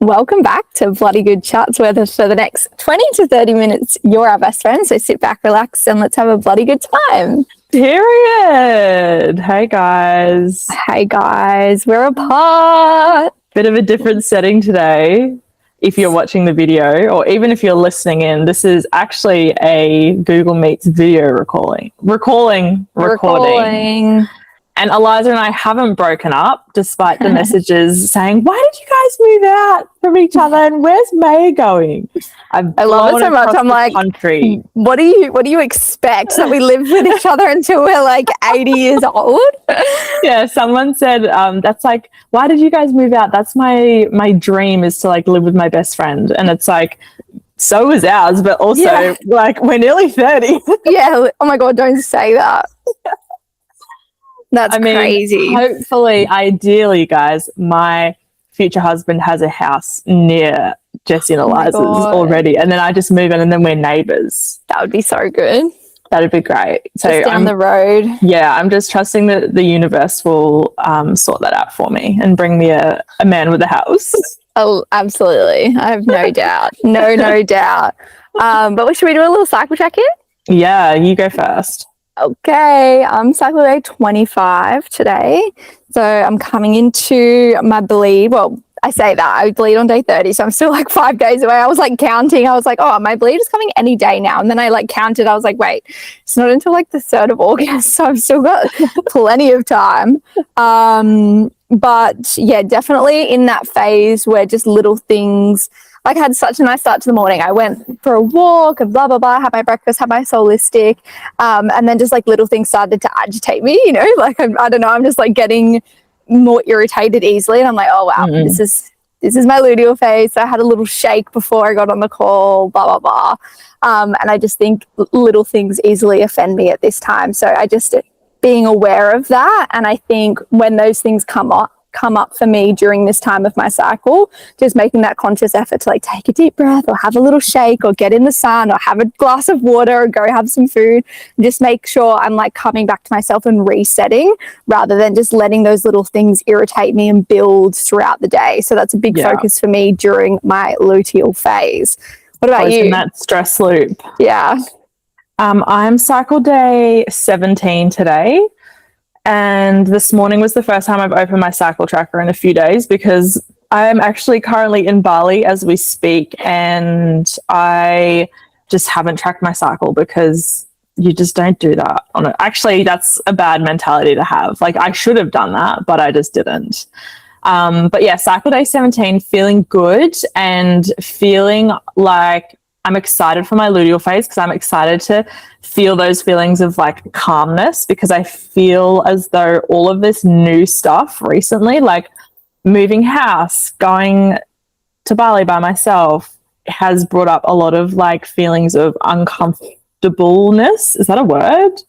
Welcome back to Bloody Good Chats, where for the next 20 to 30 minutes, you're our best friend. So sit back, relax, and let's have a bloody good time. Period. Hey, guys. Hey, guys. We're apart. Bit of a different setting today. If you're watching the video, or even if you're listening in, this is actually a Google Meets video recording. And Eliza and I haven't broken up, despite the messages saying, "Why did you guys move out from each other? And where's May going?" I love it so much. I'm like, country. What do you expect, that we live with each other until we're like 80 years old? Yeah, someone said, that's like, why did you guys move out? That's my dream, is to like live with my best friend. And it's like, so is ours, but also like we're nearly 30. Yeah. Oh my God, don't say that. That's crazy. Hopefully, ideally, guys, my future husband has a house near Jessie and Eliza's already. And then I just move in and then we're neighbours. That would be so good. That'd be great. So just down the road. Yeah, I'm just trusting that the universe will sort that out for me and bring me a man with a house. Oh, absolutely. I have no doubt. No doubt. But should we do a little cycle check-in? Yeah, you go first. Okay, I'm cycle day 25 today. So I'm coming into my bleed. Well, I say that I bleed on day 30, so I'm still like 5 days away. I was like counting. I was like, oh, my bleed is coming any day now. And then I like counted. I was like, wait, it's not until like the 3rd of August. So I've still got plenty of time. But yeah, definitely in that phase where just little things, like I had such a nice start to the morning. I went for a walk and blah, blah, blah, had my breakfast, had my solistic. And then just like little things started to agitate me, you know, like I don't know, I'm just like getting more irritated easily. And I'm like, oh, wow, this is my luteal phase. So I had a little shake before I got on the call, blah, blah, blah. And I just think little things easily offend me at this time. So I just being aware of that. And I think when those things come up for me during this time of my cycle, just making that conscious effort to like take a deep breath or have a little shake or get in the sun or have a glass of water or go have some food, and just make sure I'm like coming back to myself and resetting rather than just letting those little things irritate me and build throughout the day. So that's a big focus for me during my luteal phase. What about you? In that stress loop. Yeah. I'm cycle day 17 today. And this morning was the first time I've opened my cycle tracker in a few days, because I am actually currently in Bali as we speak, and I just haven't tracked my cycle because you just don't do that. Actually, that's a bad mentality to have. Like, I should have done that, but I just didn't. But yeah, cycle day 17, feeling good and feeling like I'm excited for my luteal phase, because I'm excited to feel those feelings of like calmness, because I feel as though all of this new stuff recently, like moving house, going to Bali by myself, has brought up a lot of like feelings of uncomfortableness. Is that a word?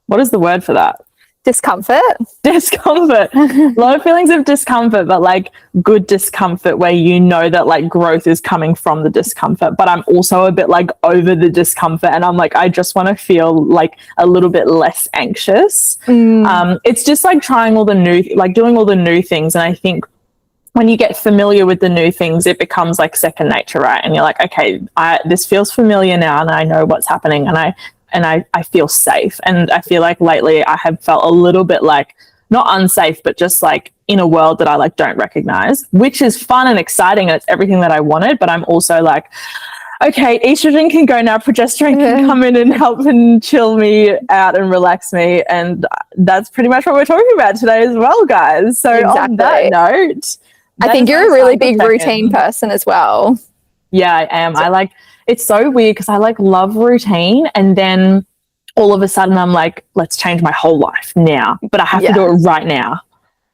What is the word for that? Discomfort. A lot of feelings of discomfort, but like good discomfort where you know that like growth is coming from the discomfort. But I'm also a bit like over the discomfort, and I'm like, I just want to feel like a little bit less anxious. It's just like trying all the new, like doing all the new things. And I think when you get familiar with the new things, it becomes like second nature, right? And you're like, okay, this feels familiar now, and I know what's happening, and I feel safe. And I feel like lately I have felt a little bit like, not unsafe, but just like in a world that I like don't recognize, which is fun and exciting, and it's everything that I wanted. But I'm also like, okay, estrogen can go now, progesterone can come in and help and chill me out and relax me. And that's pretty much what we're talking about today as well, guys. So on that note, I think you're a really big routine person as well. Yeah, I am. It's so weird because I like love routine, and then all of a sudden I'm like, let's change my whole life now, but I have to do it right now.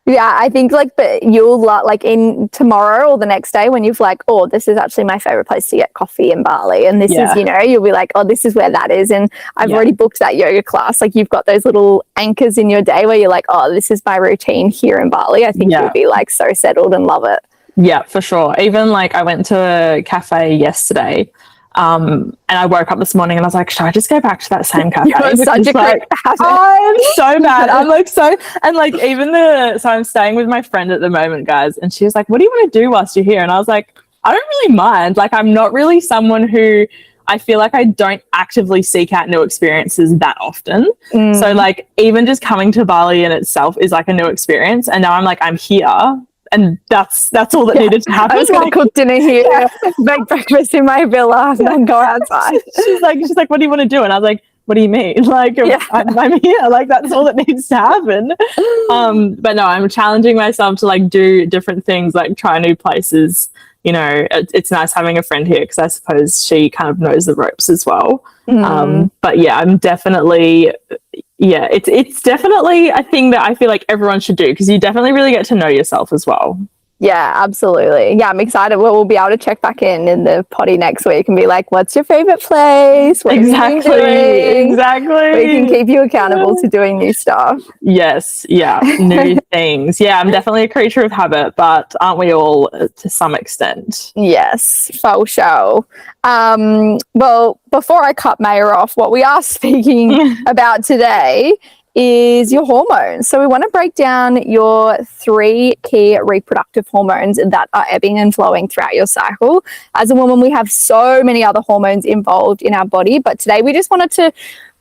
Yeah, I think like, but you'll like in tomorrow or the next day when you've like, oh, this is actually my favorite place to get coffee in Bali, and this is, you know, you'll be like, oh, this is where that is, and I've already booked that yoga class. Like, you've got those little anchors in your day where you're like, oh, this is my routine here in Bali. I think you'll be like so settled and love it. Yeah, for sure. Even like I went to a cafe yesterday. And I woke up this morning and I was like, should I just go back to that same cafe? You're such a like, I'm so bad. I'm like so, and like even so I'm staying with my friend at the moment, guys, and she was like, what do you want to do whilst you're here? And I was like, I don't really mind. Like, I'm not really someone who, I feel like I don't actively seek out new experiences that often. So like even just coming to Bali in itself is like a new experience. And now I'm like, I'm here. And that's all that needed to happen. I was going to cook dinner here, make breakfast in my villa, and then go outside. She's like, what do you want to do? And I was like, what do you mean? Like, I'm here. Like, that's all that needs to happen. But no, I'm challenging myself to like do different things, like try new places. You know, it's nice having a friend here because I suppose she kind of knows the ropes as well. But yeah, I'm definitely, it's definitely a thing that I feel like everyone should do because you definitely really get to know yourself as well. Yeah, absolutely. Yeah, I'm excited. We'll be able to check back in the potty next week and be like, what's your favorite place? What Exactly. We can keep you accountable to doing new stuff. Yes. Yeah. New things. Yeah, I'm definitely a creature of habit, but aren't we all to some extent? Yes, for sure. Well, before I cut Maya off, what we are speaking about today is your hormones. So we want to break down your 3 key reproductive hormones that are ebbing and flowing throughout your cycle. As a woman, we have so many other hormones involved in our body, but today we just wanted to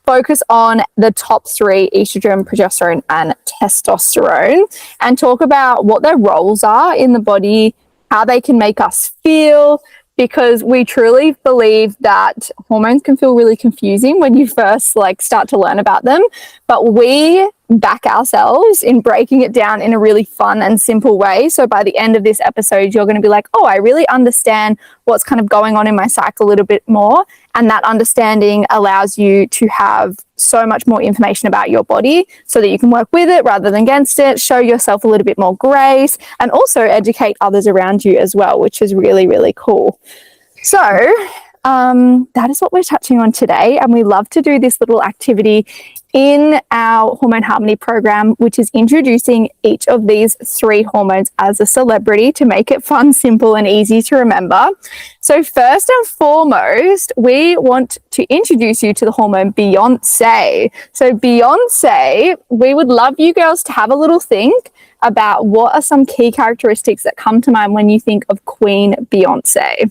focus on the top 3, estrogen, progesterone, and testosterone, and talk about what their roles are in the body, how they can make us feel, because we truly believe that hormones can feel really confusing when you first start to learn about them, but we back ourselves in breaking it down in a really fun and simple way. So by the end of this episode, you're going to be like, oh, I really understand what's kind of going on in my cycle a little bit more. And that understanding allows you to have so much more information about your body so that you can work with it rather than against it, show yourself a little bit more grace, and also educate others around you as well, which is really, really cool. So that is what we're touching on today. And we love to do this little activity in our Hormone Harmony program, which is introducing each of these 3 hormones as a celebrity to make it fun, simple, and easy to remember. So first and foremost, we want to introduce you to the hormone Beyonce. So Beyonce, we would love you girls to have a little think about what are some key characteristics that come to mind when you think of Queen Beyonce.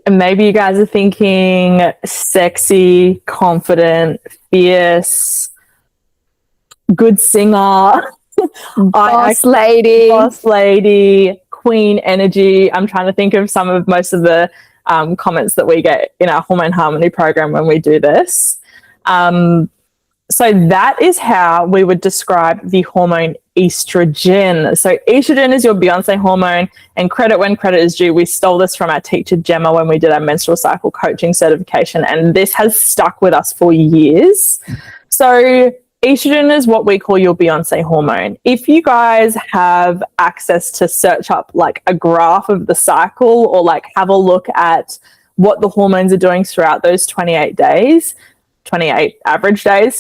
And maybe you guys are thinking sexy, confident, fierce, good singer, boss lady, queen energy. I'm trying to think of most of the comments that we get in our Hormone Harmony program when we do this. So that is how we would describe the hormone estrogen. So estrogen is your Beyonce hormone, and credit when credit is due. We stole this from our teacher Gemma when we did our menstrual cycle coaching certification, and this has stuck with us for years. So estrogen is what we call your Beyonce hormone. If you guys have access to search up like a graph of the cycle or like have a look at what the hormones are doing throughout those 28 average days,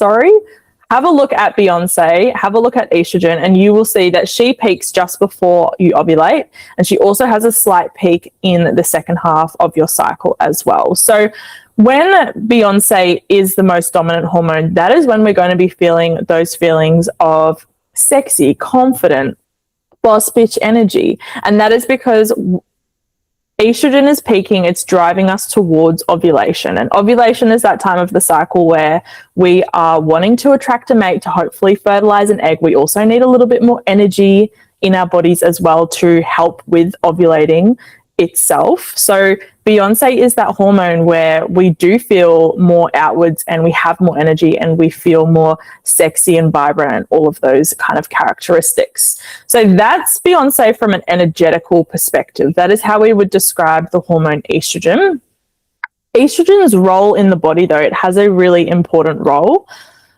have a look at Beyonce, have a look at estrogen, and you will see that she peaks just before you ovulate. And she also has a slight peak in the second half of your cycle as well. So when Beyonce is the most dominant hormone, that is when we're going to be feeling those feelings of sexy, confident, boss bitch energy. And that is because estrogen is peaking, it's driving us towards ovulation. And ovulation is that time of the cycle where we are wanting to attract a mate to hopefully fertilize an egg. We also need a little bit more energy in our bodies as well to help with ovulating itself. So Beyonce is that hormone where we do feel more outwards and we have more energy and we feel more sexy and vibrant and all of those kind of characteristics. So that's Beyonce from an energetical perspective. That is how we would describe the hormone estrogen. Estrogen's role in the body, though, it has a really important role.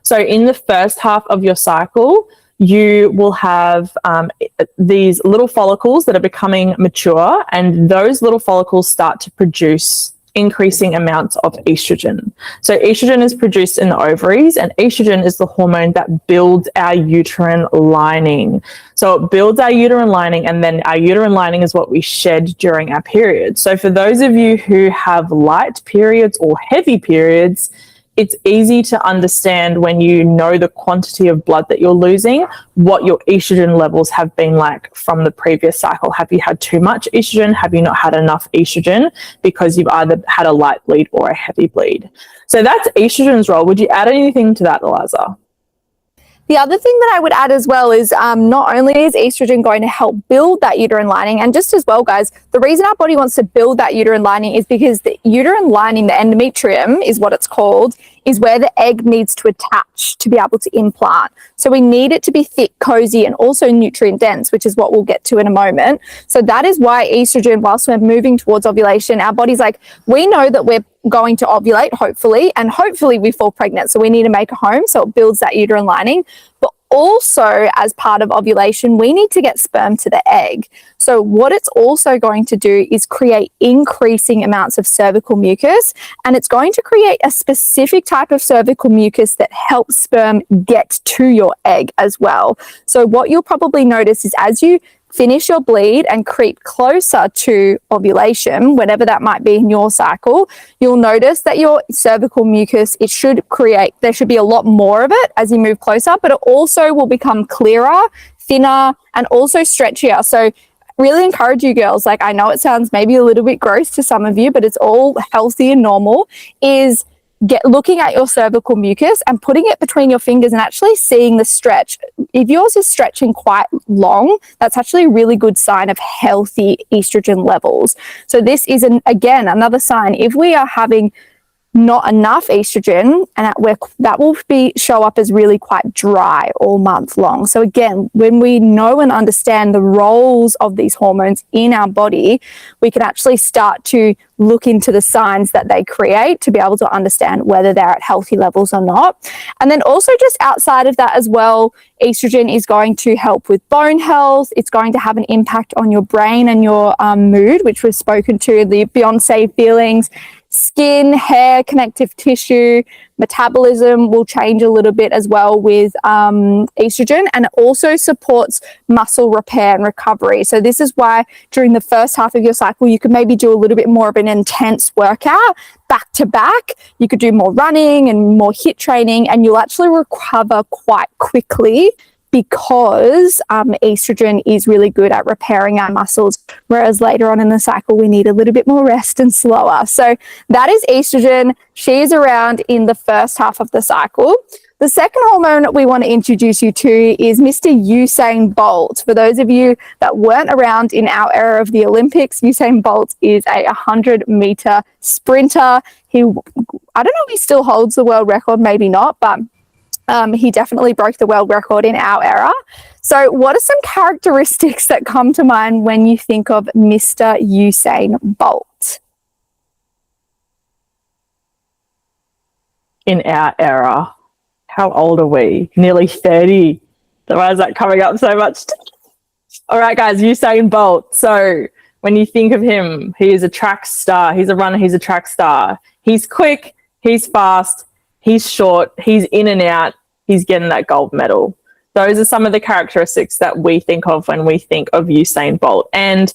So in the first half of your cycle, you will have these little follicles that are becoming mature, and those little follicles start to produce increasing amounts of estrogen. So estrogen is produced in the ovaries, and estrogen is the hormone that builds our uterine lining. So it builds our uterine lining, and then our uterine lining is what we shed during our periods. So for those of you who have light periods or heavy periods, it's easy to understand when you know the quantity of blood that you're losing, what your estrogen levels have been like from the previous cycle. Have you had too much estrogen? Have you not had enough estrogen because you've either had a light bleed or a heavy bleed? So that's estrogen's role. Would you add anything to that, Eliza? The other thing that I would add as well is not only is estrogen going to help build that uterine lining, and just as well, guys, the reason our body wants to build that uterine lining is because the uterine lining, the endometrium is what it's called, is where the egg needs to attach to be able to implant. So we need it to be thick, cozy, and also nutrient dense, which is what we'll get to in a moment. So that is why estrogen, whilst we're moving towards ovulation, our body's like, we know that we're going to ovulate, hopefully, and hopefully we fall pregnant. So we need to make a home. So it builds that uterine lining. But also, as part of ovulation, we need to get sperm to the egg. So what it's also going to do is create increasing amounts of cervical mucus, and it's going to create a specific type of cervical mucus that helps sperm get to your egg as well. So what you'll probably notice is as you finish your bleed and creep closer to ovulation, whenever that might be in your cycle, you'll notice that your cervical mucus, there should be a lot more of it as you move closer, but it also will become clearer, thinner, and also stretchier. So really encourage you girls, like I know it sounds maybe a little bit gross to some of you, but it's all healthy and normal, is looking at your cervical mucus and putting it between your fingers and actually seeing the stretch. If yours is stretching quite long, that's actually a really good sign of healthy estrogen levels. So this is, again, another sign. If we are having not enough estrogen, and that will show up as really quite dry all month long. So again, when we know and understand the roles of these hormones in our body, we can actually start to look into the signs that they create to be able to understand whether they're at healthy levels or not. And then also just outside of that as well, estrogen is going to help with bone health. It's going to have an impact on your brain and your mood, which we've spoken to, the Beyonce feelings. Skin, hair, connective tissue, metabolism will change a little bit as well with estrogen, and it also supports muscle repair and recovery. So this is why during the first half of your cycle, you could maybe do a little bit more of an intense workout back to back. You could do more running and more HIIT training, and you'll actually recover quite quickly because estrogen is really good at repairing our muscles, whereas later on in the cycle, we need a little bit more rest and slower. So that is estrogen. She is around in the first half of the cycle. The second hormone we want to introduce you to is Mr. Usain Bolt. For those of you that weren't around in our era of the Olympics, Usain Bolt is a 100-meter sprinter. I don't know if he still holds the world record, maybe not, but he definitely broke the world record in our era. So what are some characteristics that come to mind when you think of Mr. Usain Bolt? In our era, how old are we? Nearly 30. Why is that coming up so much? All right, guys, Usain Bolt. So when you think of him, he is a track star. He's a runner. He's a track star. He's quick. He's fast. He's short. He's in and out. He's getting that gold medal. Those are some of the characteristics that we think of when we think of Usain Bolt. And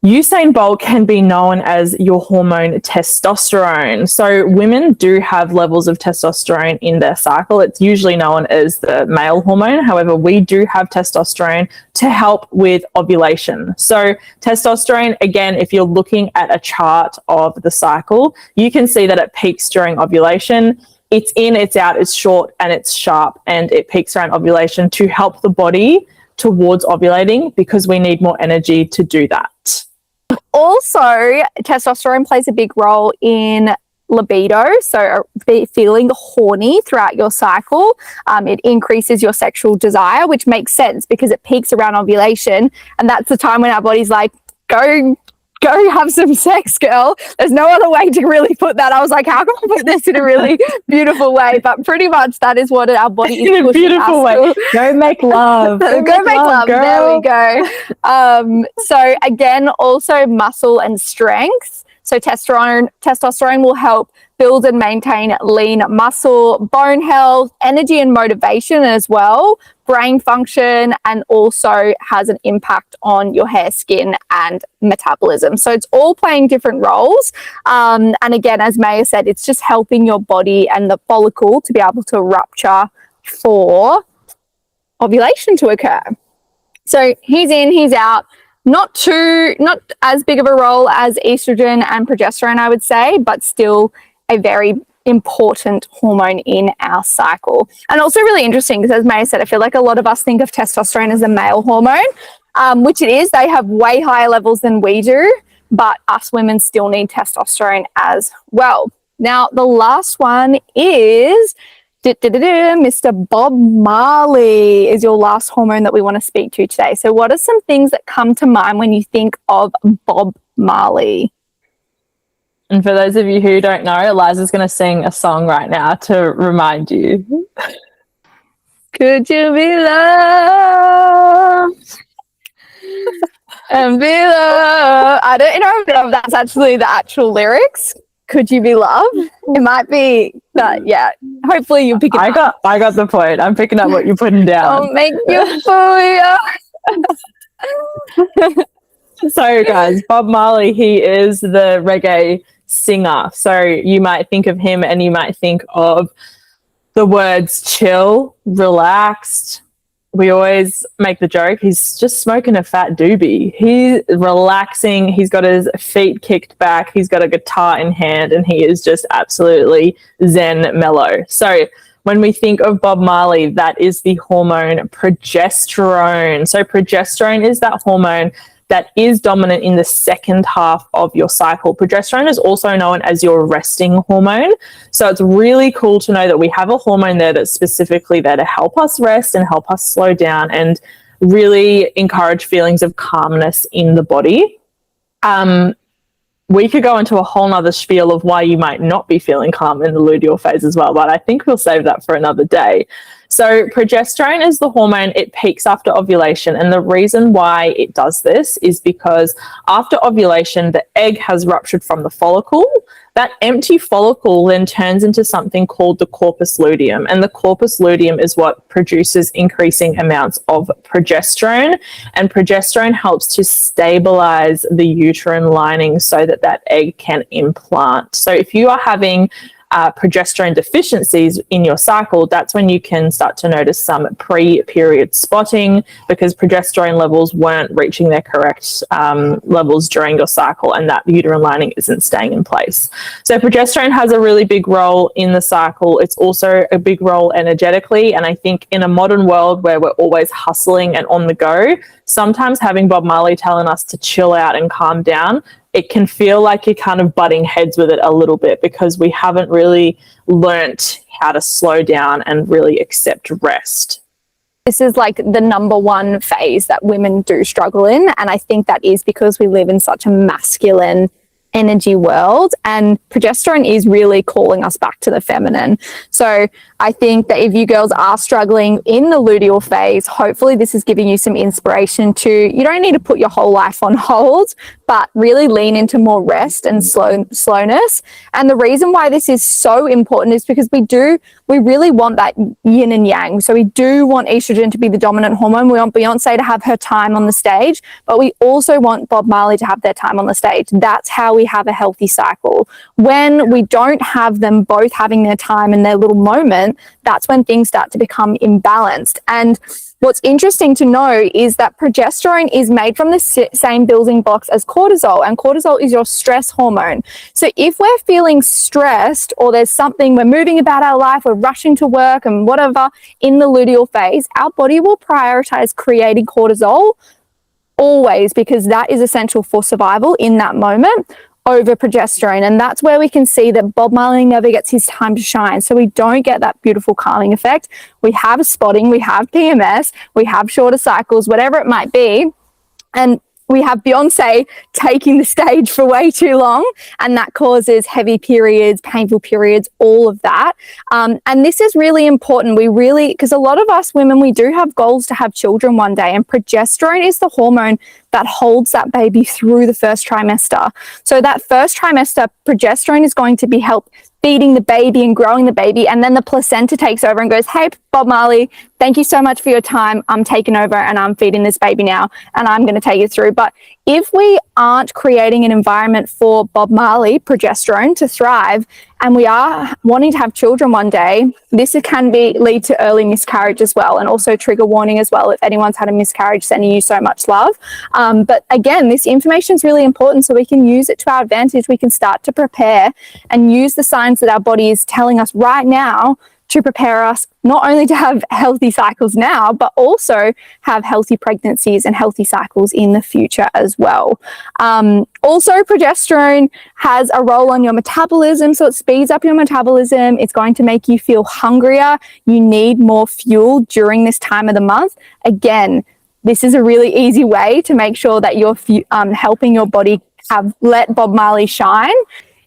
Usain Bolt can be known as your hormone testosterone. So women do have levels of testosterone in their cycle. It's usually known as the male hormone. However, we do have testosterone to help with ovulation. So testosterone, again, if you're looking at a chart of the cycle, you can see that it peaks during ovulation. It's in, it's out, it's short, and it's sharp, and it peaks around ovulation to help the body towards ovulating because we need more energy to do that. Also, testosterone plays a big role in libido, so feeling horny throughout your cycle. It increases your sexual desire, which makes sense because it peaks around ovulation, and that's the time when our body's like, go have some sex, girl. There's no other way to really put that. I was like, how can I put this in a really beautiful way? But pretty much that is what our body is in a beautiful way. Go make love. Go make love. Girl. There we go. So again, also muscle and strength. So testosterone will help build and maintain lean muscle, bone health, energy and motivation as well, brain function, and also has an impact on your hair, skin, and metabolism. So it's all playing different roles. And again, as Maya said, it's just helping your body and the follicle to be able to rupture for ovulation to occur. So he's in, he's out. Not as big of a role as estrogen and progesterone, I would say, but still a very important hormone in our cycle. And also really interesting because, as Maya said, I feel like a lot of us think of testosterone as a male hormone, which it is. They have way higher levels than we do, but us women still need testosterone as well. Now, the last one is Mr. Bob Marley is your last hormone that we want to speak to today. So what are some things that come to mind when you think of Bob Marley? And for those of you who don't know, Eliza's going to sing a song right now to remind you. Could you be loved and be loved? I don't know if that's actually the actual lyrics. Could you be loved? It might be that, yeah. Hopefully you pick it up. I got the point. I'm picking up what you're putting down. I'll make you fool. So guys, Bob Marley, he is the reggae singer. So you might think of him and you might think of the words chill, relaxed. We always make the joke, he's just smoking a fat doobie. He's relaxing. He's got his feet kicked back. He's got a guitar in hand and he is just absolutely zen mellow. So when we think of Bob Marley, that is the hormone progesterone. So progesterone is that hormone that is dominant in the second half of your cycle. Progesterone is also known as your resting hormone. So it's really cool to know that we have a hormone there that's specifically there to help us rest and help us slow down and really encourage feelings of calmness in the body. We could go into a whole nother spiel of why you might not be feeling calm in the luteal phase as well, but I think we'll save that for another day. So progesterone is the hormone, it peaks after ovulation. And the reason why it does this is because after ovulation, the egg has ruptured from the follicle. That empty follicle then turns into something called the corpus luteum. And the corpus luteum is what produces increasing amounts of progesterone. And progesterone helps to stabilize the uterine lining so that that egg can implant. So if you are having progesterone deficiencies in your cycle, that's when you can start to notice some pre-period spotting because progesterone levels weren't reaching their correct levels during your cycle and that uterine lining isn't staying in place. So progesterone has a really big role in the cycle. It's also a big role energetically, and I think in a modern world where we're always hustling and on the go, sometimes having Bob Marley telling us to chill out and calm down, it can feel like you're kind of butting heads with it a little bit because we haven't really learnt how to slow down and really accept rest. This is like the number one phase that women do struggle in. And I think that is because we live in such a masculine energy world, and progesterone is really calling us back to the feminine. So I think that if you girls are struggling in the luteal phase, hopefully this is giving you some inspiration to, you don't need to put your whole life on hold, but really lean into more rest and slowness. And the reason why this is so important is because we really want that yin and yang. So we do want estrogen to be the dominant hormone. We want Beyonce to have her time on the stage, but we also want Bob Marley to have their time on the stage. That's how we have a healthy cycle. When we don't have them both having their time and their little moment, that's when things start to become imbalanced. And what's interesting to know is that progesterone is made from the same building blocks as cortisol, and cortisol is your stress hormone. So if we're feeling stressed or there's something, we're moving about our life, we're rushing to work and whatever in the luteal phase, our body will prioritize creating cortisol always, because that is essential for survival in that moment, over progesterone. And that's where we can see that Bob Marley never gets his time to shine. So we don't get that beautiful calming effect. We have spotting, we have PMS, we have shorter cycles, whatever it might be. And we have Beyonce taking the stage for way too long, and that causes heavy periods, painful periods, all of that. And this is really important. Because a lot of us women, we do have goals to have children one day, and progesterone is the hormone that holds that baby through the first trimester. So that first trimester, progesterone is going to be help feeding the baby and growing the baby, and then the placenta takes over and goes, hey, Bob Marley, thank you so much for your time. I'm taking over and I'm feeding this baby now, and I'm going to take it through. But if we aren't creating an environment for Bob Marley, progesterone, to thrive, and we are wanting to have children one day, this can lead to early miscarriage as well, and also trigger warning as well if anyone's had a miscarriage, sending you so much love. But again, this information is really important, so we can use it to our advantage. We can start to prepare and use the signs that our body is telling us right now to prepare us not only to have healthy cycles now, but also have healthy pregnancies and healthy cycles in the future as well. Also, progesterone has a role on your metabolism, so it speeds up your metabolism. It's going to make you feel hungrier. You need more fuel during this time of the month. Again, this is a really easy way to make sure that you're helping your body let Bob Marley shine.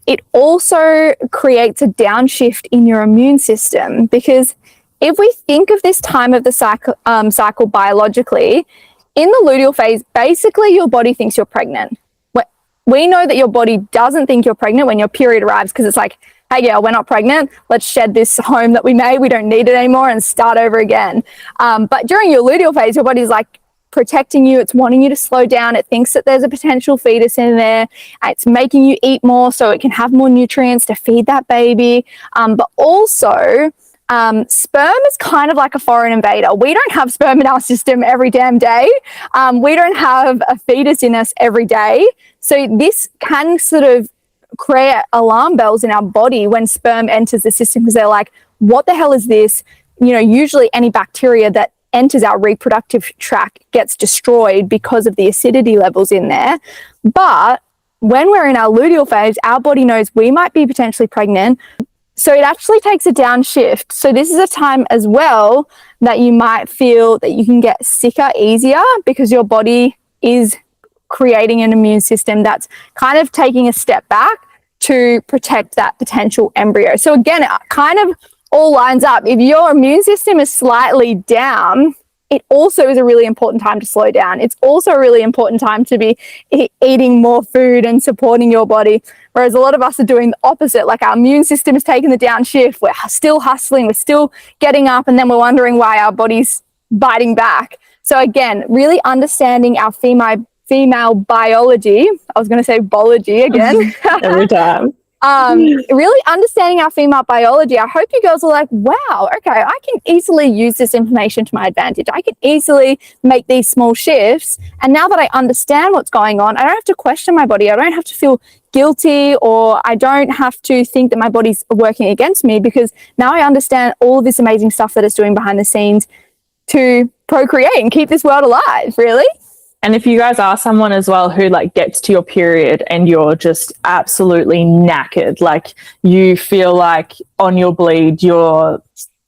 It also creates a downshift in your immune system, because if we think of this time of the cycle biologically, in the luteal phase, basically your body thinks you're pregnant. We know that your body doesn't think you're pregnant when your period arrives, because it's like, hey girl, we're not pregnant. Let's shed this home that we made. We don't need it anymore, and start over again. But during your luteal phase, your body's like protecting you. It's wanting you to slow down. It thinks that there's a potential fetus in there. It's making you eat more so it can have more nutrients to feed that baby. But also, sperm is kind of like a foreign invader. We don't have sperm in our system every damn day. We don't have a fetus in us every day. So this can sort of create alarm bells in our body when sperm enters the system, because they're like, what the hell is this? You know, usually any bacteria that enters our reproductive tract gets destroyed because of the acidity levels in there. But when we're in our luteal phase, our body knows we might be potentially pregnant. So it actually takes a downshift. So this is a time as well that you might feel that you can get sicker easier, because your body is creating an immune system that's kind of taking a step back to protect that potential embryo. So again, it kind of all lines up. If your immune system is slightly down, it also is a really important time to slow down. It's also a really important time to be eating more food and supporting your body. Whereas a lot of us are doing the opposite. Like, our immune system is taking the downshift. We're still hustling. We're still getting up, and then we're wondering why our body's biting back. So again, really understanding our female biology. I was going to say biology again. Every time. Really understanding our female biology. I hope you girls are like, wow, okay, I can easily use this information to my advantage. I can easily make these small shifts. And now that I understand what's going on, I don't have to question my body. I don't have to feel guilty, or I don't have to think that my body's working against me, because now I understand all of this amazing stuff that it's doing behind the scenes to procreate and keep this world alive, really. And if you guys are someone as well who like gets to your period and you're just absolutely knackered, like you feel like on your bleed, you're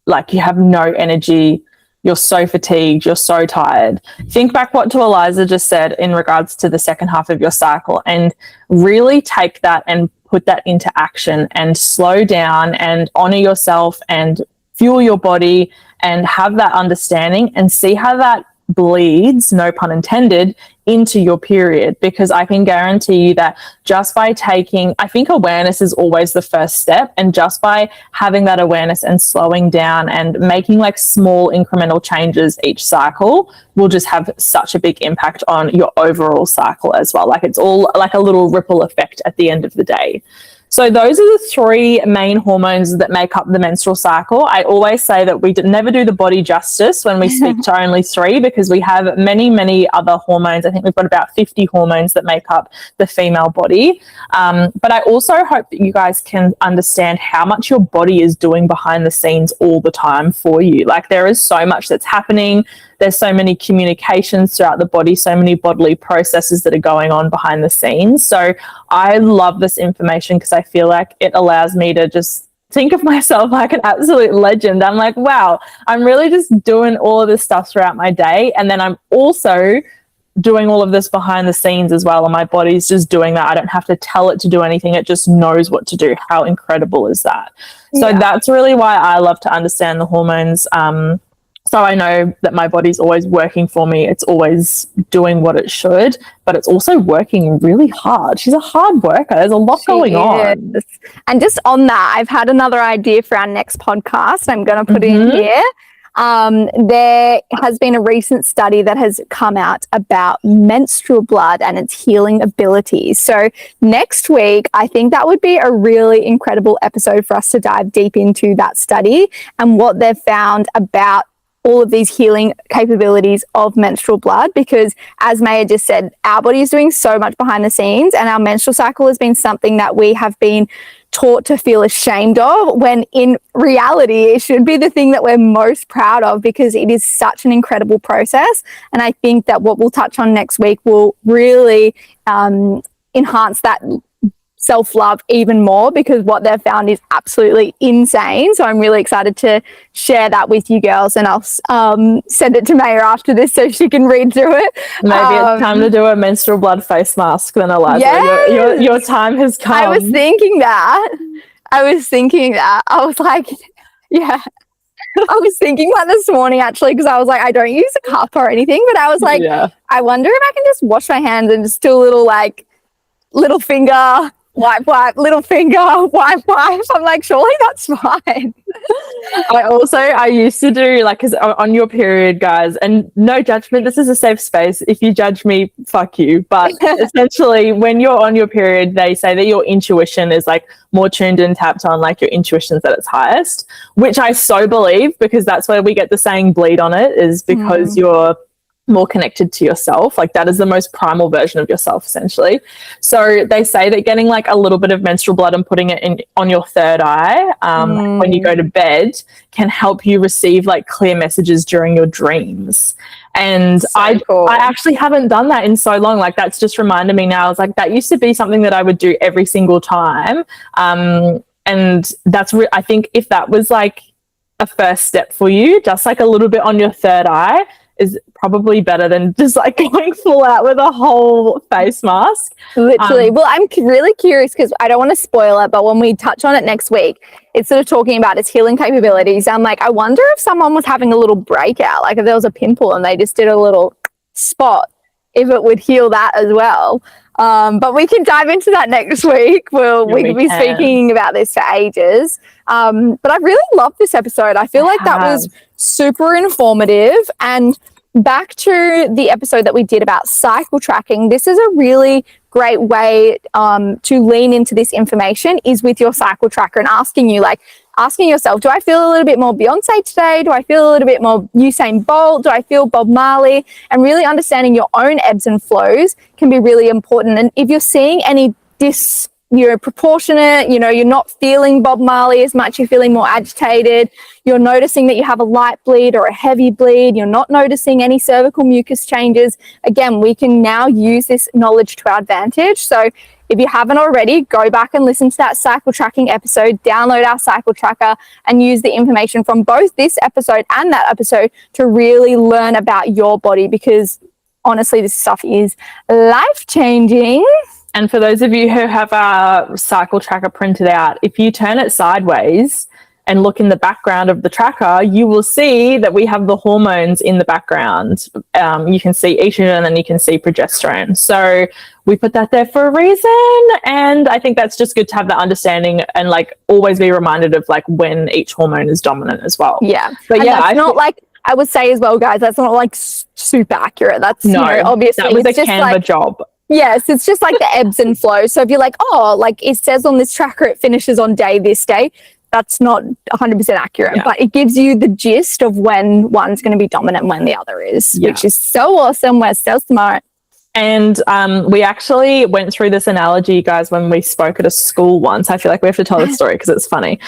like, you have no energy, you're so fatigued, you're so tired. Think back what to Eliza just said in regards to the second half of your cycle, and really take that and put that into action, and slow down and honor yourself and fuel your body, and have that understanding, and see how that bleeds, no pun intended, into your period. Because I can guarantee you that just by taking, I think awareness is always the first step, and just by having that awareness and slowing down and making like small incremental changes each cycle will just have such a big impact on your overall cycle as well. Like, it's all like a little ripple effect at the end of the day. So those are the three main hormones that make up the menstrual cycle. I always say that we never do the body justice when we speak to only three, because we have many, many other hormones. I think we've got about 50 hormones that make up the female body. But I also hope that you guys can understand how much your body is doing behind the scenes all the time for you. Like, there is so much that's happening. There's so many communications throughout the body, so many bodily processes that are going on behind the scenes. So I love this information, because I feel like it allows me to just think of myself like an absolute legend. I'm like, wow, I'm really just doing all of this stuff throughout my day. And then I'm also doing all of this behind the scenes as well, and my body's just doing that. I don't have to tell it to do anything. It just knows what to do. How incredible is that? So that's really why I love to understand the hormones. So I know that my body's always working for me. It's always doing what it should, but it's also working really hard. She's a hard worker. There's a lot going on. And just on that, I've had another idea for our next podcast. I'm going to put in here. There has been a recent study that has come out about menstrual blood and its healing abilities. So next week, I think that would be a really incredible episode for us to dive deep into that study and what they've found about all of these healing capabilities of menstrual blood, because as Maya just said, our body is doing so much behind the scenes, and our menstrual cycle has been something that we have been taught to feel ashamed of, when in reality it should be the thing that we're most proud of, because it is such an incredible process. And I think that what we'll touch on next week will really enhance that self-love even more, because what they've found is absolutely insane. So I'm really excited to share that with you girls, and I'll send it to Maya after this so she can read through it. Maybe it's time to do a menstrual blood face mask then, Eliza. Yes! Your time has come. I was thinking that. I was like, yeah. I was thinking that this morning actually, because I was like, I don't use a cup or anything, but I was like, I wonder if I can just wash my hands and just do a little finger wipe, little finger, wipe. I'm like, surely that's fine. I used to do, like, because on your period, guys, and no judgment, this is a safe space. If you judge me, fuck you. But essentially, when you're on your period, they say that your intuition is like more tuned and tapped on, like your intuition's at its highest, which I so believe, because that's where we get the saying bleed on it, is because you're more connected to yourself. Like, that is the most primal version of yourself, essentially. So they say that getting like a little bit of menstrual blood and putting it in on your third eye when you go to bed can help you receive like clear messages during your dreams. And I actually haven't done that in so long. Like, that's just reminded me now. It's like, that used to be something that I would do every single time. And that's I think if that was like a first step for you, just like a little bit on your third eye is probably better than just like going full out with a whole face mask. Literally. Well, I'm really curious, because I don't want to spoil it, but when we touch on it next week, it's sort of talking about its healing capabilities. I'm like, I wonder if someone was having a little breakout, like if there was a pimple and they just did a little spot, if it would heal that as well. But we can dive into that next week. We could be speaking about this for ages. But I really loved this episode. I feel like that was super informative. And back to the episode that we did about cycle tracking, this is a really great way to lean into this information, is with your cycle tracker and asking yourself, do I feel a little bit more Beyonce today? Do I feel a little bit more Usain Bolt? Do I feel Bob Marley? And really understanding your own ebbs and flows can be really important. And if you're seeing any proportionate, you're not feeling Bob Marley as much, you're feeling more agitated, you're noticing that you have a light bleed or a heavy bleed, you're not noticing any cervical mucus changes, again, we can now use this knowledge to our advantage. So if you haven't already, go back and listen to that cycle tracking episode, download our cycle tracker, and use the information from both this episode and that episode to really learn about your body, because honestly, this stuff is life-changing. And for those of you who have our cycle tracker printed out, if you turn it sideways and look in the background of the tracker, you will see that we have the hormones in the background. You can see estrogen and then you can see progesterone. So we put that there for a reason. And I think that's just good to have that understanding and like always be reminded of like when each hormone is dominant as well. Yeah. But and that's not like, I would say as well, guys, that's not like super accurate. That's obviously that was a Canva job. Yes, it's just like the ebbs and flows. So if you're like, oh, like it says on this tracker, it finishes on this day, that's not 100% accurate, but it gives you the gist of when one's going to be dominant and when the other is, which is so awesome. We're so smart. And we actually went through this analogy, guys, when we spoke at a school once. I feel like we have to tell this story because it's funny.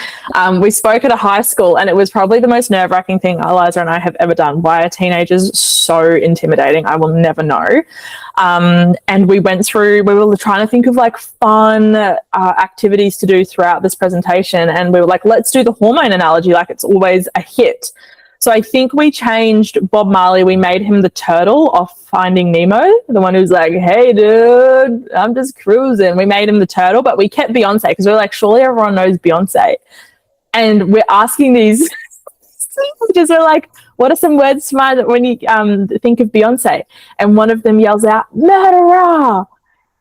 We spoke at a high school, and it was probably the most nerve-wracking thing Eliza and I have ever done. Why are teenagers so intimidating? I will never know. And we were trying to think of like fun activities to do throughout this presentation. And we were like, let's do the hormone analogy. Like, it's always a hit. So I think we changed Bob Marley. We made him the turtle off Finding Nemo, the one who's like, hey, dude, I'm just cruising. We made him the turtle, but we kept Beyonce because we were like, surely everyone knows Beyonce. And we're asking these teenagers, we're like, what are some words when you think of Beyonce? And one of them yells out, murderer.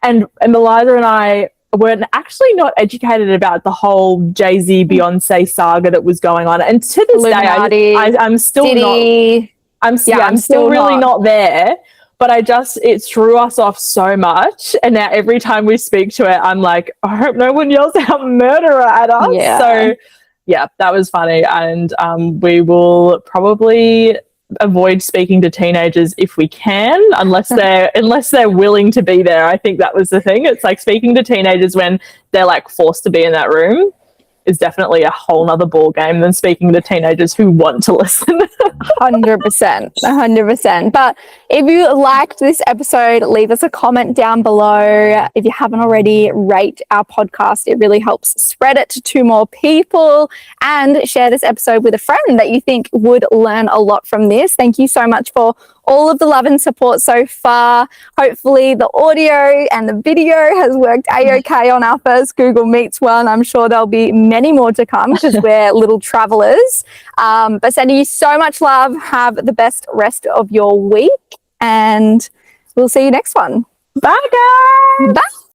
And Eliza and I were actually not educated about the whole Jay-Z Beyonce saga that was going on. And to this day, I'm still Diddy. I'm still really not there. But it threw us off so much. And now every time we speak to it, I'm like, I hope no one yells out murderer at us. Yeah. So yeah, that was funny. And we will probably avoid speaking to teenagers if we can, unless they're willing to be there. I think that was the thing. It's like speaking to teenagers when they're like forced to be in that room is definitely a whole nother ball game than speaking to teenagers who want to listen. 100%. But if you liked this episode, leave us a comment down below. If you haven't already, rate our podcast. It really helps spread it to 2 more people, and share this episode with a friend that you think would learn a lot from this. Thank you so much for all of the love and support so far. Hopefully the audio and the video has worked a-okay on our first Google Meets one. I'm sure there'll be many more to come because we're little travelers. But sending you so much love. Have the best rest of your week, and we'll see you next one. Bye, guys. Bye.